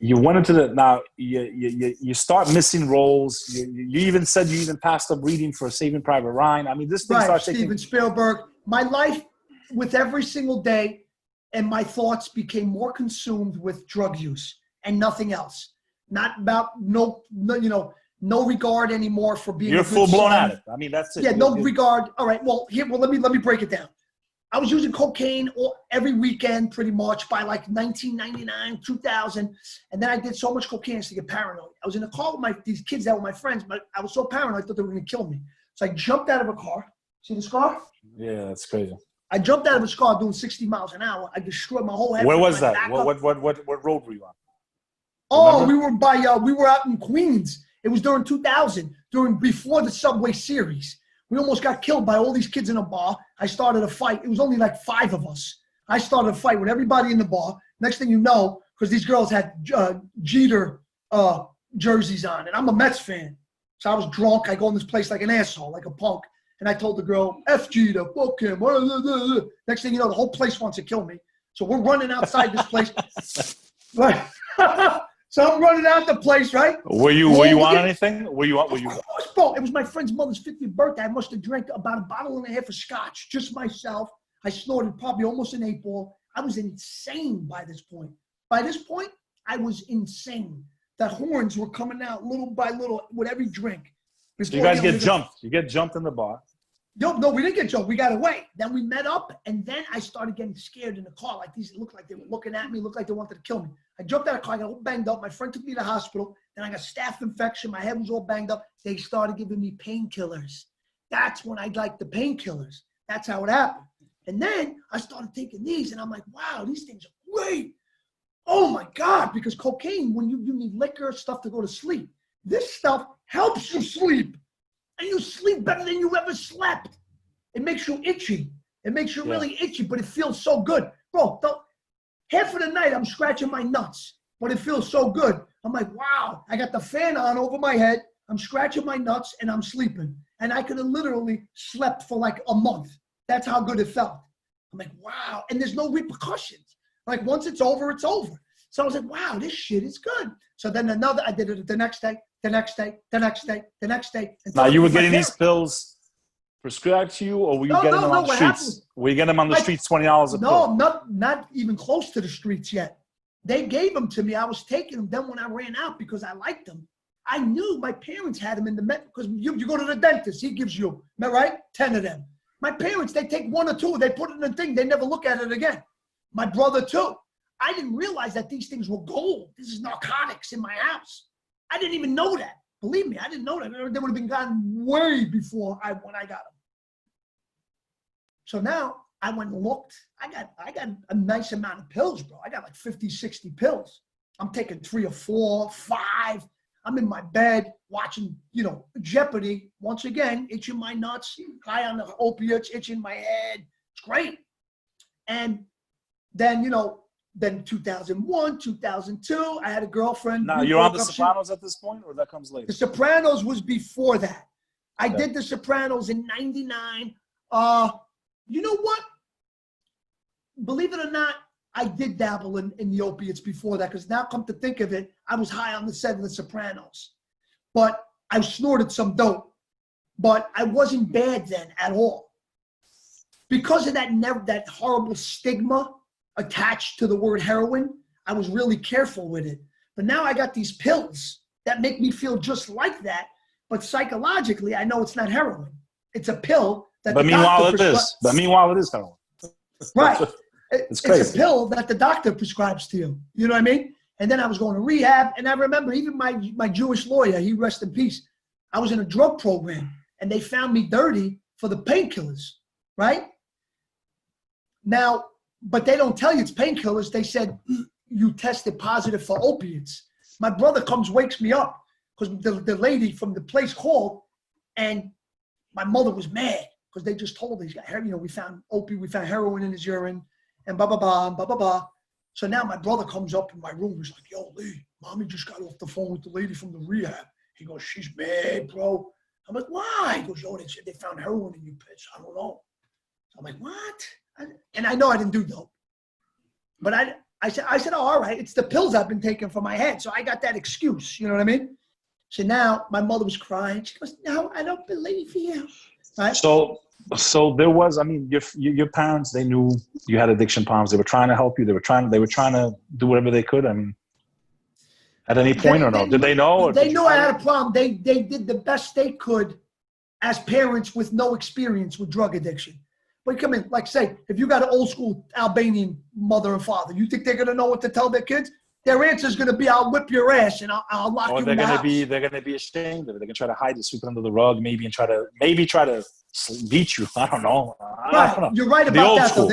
You went into the now. You start missing roles. You even said you even passed up reading for Saving Private Ryan. I mean, this thing starts taking. Steven Spielberg. My life, with every single day, and my thoughts became more consumed with drug use and nothing else. Not about no regard anymore for being. You're a full-blown addict. I mean, that's it. Yeah, no regard. All right. Well, let me break it down. I was using cocaine every weekend pretty much by like 1999, 2000. And then I did so much cocaine to get paranoid. I was in a car with these kids that were my friends, but I was so paranoid I thought they were going to kill me. So I jumped out of a car. See this car? Yeah, that's crazy. I jumped out of a car doing 60 miles an hour. I destroyed my whole head. Where was that? What road were you on? Oh, we were out in Queens. It was during 2000, before the Subway series. We almost got killed by all these kids in a bar. I started a fight. It was only like 5 of us. I started a fight with everybody in the bar. Next thing you know, because these girls had Jeter jerseys on, and I'm a Mets fan. So I was drunk. I go in this place like an asshole, like a punk. And I told the girl, F Jeter, fuck him. Next thing you know, the whole place wants to kill me. So we're running outside this place. Right. So I'm running out the place, right? Were you on anything? Were you? Of course, bro. It was my friend's mother's 50th birthday. I must have drank about a bottle and a half of scotch, just myself. I snorted probably almost an 8-ball. I was insane by this point. By this point, I was insane. The horns were coming out little by little with every drink. So you guys get jumped. You get jumped in the bar. No, we didn't get jumped. We got away. Then we met up, and then I started getting scared in the car. Like these looked like they were looking at me, looked like they wanted to kill me. I jumped out of the car, I got all banged up. My friend took me to the hospital. Then I got staph infection. My head was all banged up. They started giving me painkillers. That's when I liked the painkillers. That's how it happened. And then I started taking these, and I'm like, wow, these things are great. Oh, my God, because cocaine, when you need liquor, stuff to go to sleep. This stuff helps you sleep. And you sleep better than you ever slept. It makes you itchy. It makes you really itchy, but it feels so good. Bro, half of the night I'm scratching my nuts, but it feels so good. I'm like, wow, I got the fan on over my head. I'm scratching my nuts and I'm sleeping. And I could have literally slept for like a month. That's how good it felt. I'm like, wow. And there's no repercussions. Like once it's over, it's over. So I was like, wow, this shit is good. So then I did it the next day, the next day, the next day, the next day. Now you were getting these pills prescribed to you, or were you getting them on the streets? Were you getting them on the streets, $20 a pill? No, not even close to the streets yet. They gave them to me. I was taking them. Then when I ran out, because I liked them, I knew my parents had them in the med, because you go to the dentist, he gives you, right, 10 of them. My parents, they take 1 or 2, they put it in the thing, they never look at it again. My brother too. I didn't realize that these things were gold. This is narcotics in my house. I didn't even know that. Believe me, I didn't know that. They would have been gone way before when I got them. So now I went and looked. I got a nice amount of pills, bro. I got like 50, 60 pills. I'm taking 3 or 4, 5. I'm in my bed watching, Jeopardy. Once again, itching my nuts, high on the opiates, itching my head. It's great. And then, then 2001, 2002, I had a girlfriend. Now, you're on The Sopranos at this point, or that comes later? The Sopranos was before that. I did The Sopranos in 99. You know what? Believe it or not, I did dabble in the opiates before that, because now come to think of it, I was high on the set of The Sopranos. But I snorted some dope. But I wasn't bad then at all. Because of that horrible stigma attached to the word heroin, I was really careful with it. But now I got these pills that make me feel just like that, but psychologically, I know it's not heroin. It's a pill that But meanwhile it is heroin. Right. It's crazy. It's a pill that the doctor prescribes to you. You know what I mean? And then I was going to rehab, and I remember even my Jewish lawyer, he rest in peace, I was in a drug program, and they found me dirty for the painkillers, right? Now, but they don't tell you it's painkillers. They said, you tested positive for opiates. My brother comes, wakes me up, because the lady from the place called, and my mother was mad, because they just told her, he's got, we found we found heroin in his urine, and blah, blah, blah, blah, blah, blah. So now my brother comes up in my room. He's like, yo, Lee, mommy just got off the phone with the lady from the rehab. He goes, she's mad, bro. I'm like, why? He goes, yo, they said they found heroin in your pits. I don't know. So I'm like, what? And I know I didn't do dope. But I I said, oh, all right, it's the pills I've been taking for my head. So I got that excuse. You know what I mean? So now my mother was crying. She goes, no, I don't believe you. Right? So there was, I mean, your parents, they knew you had addiction problems. They were trying to help you. They were trying to do whatever they could. I mean, at any point or no? Did they know? Or they knew I had a problem. They did the best they could as parents with no experience with drug addiction. But come in, like say, if you got an old school Albanian mother and father, you think they're gonna know what to tell their kids? Their answer is gonna be, "I'll whip your ass and I'll lock you in the house." They're gonna be ashamed of it. They're gonna try to hide it, sweep it under the rug, maybe try to beat you. I don't know. I don't know. You're right about that though.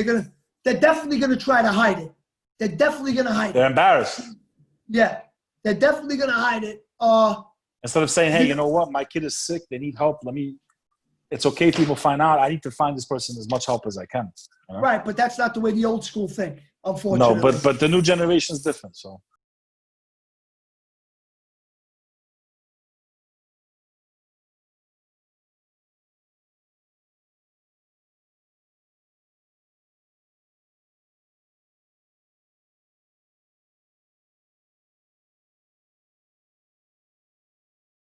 They're definitely gonna try to hide it. They're definitely gonna hide it. They're embarrassed. Yeah, they're definitely gonna hide it. Instead of saying, "Hey, you know what? My kid is sick. They need help. It's okay if people find out. I need to find this person as much help as I can." You know? Right, but that's not the way the old school think, unfortunately. No, but the new generation is different. So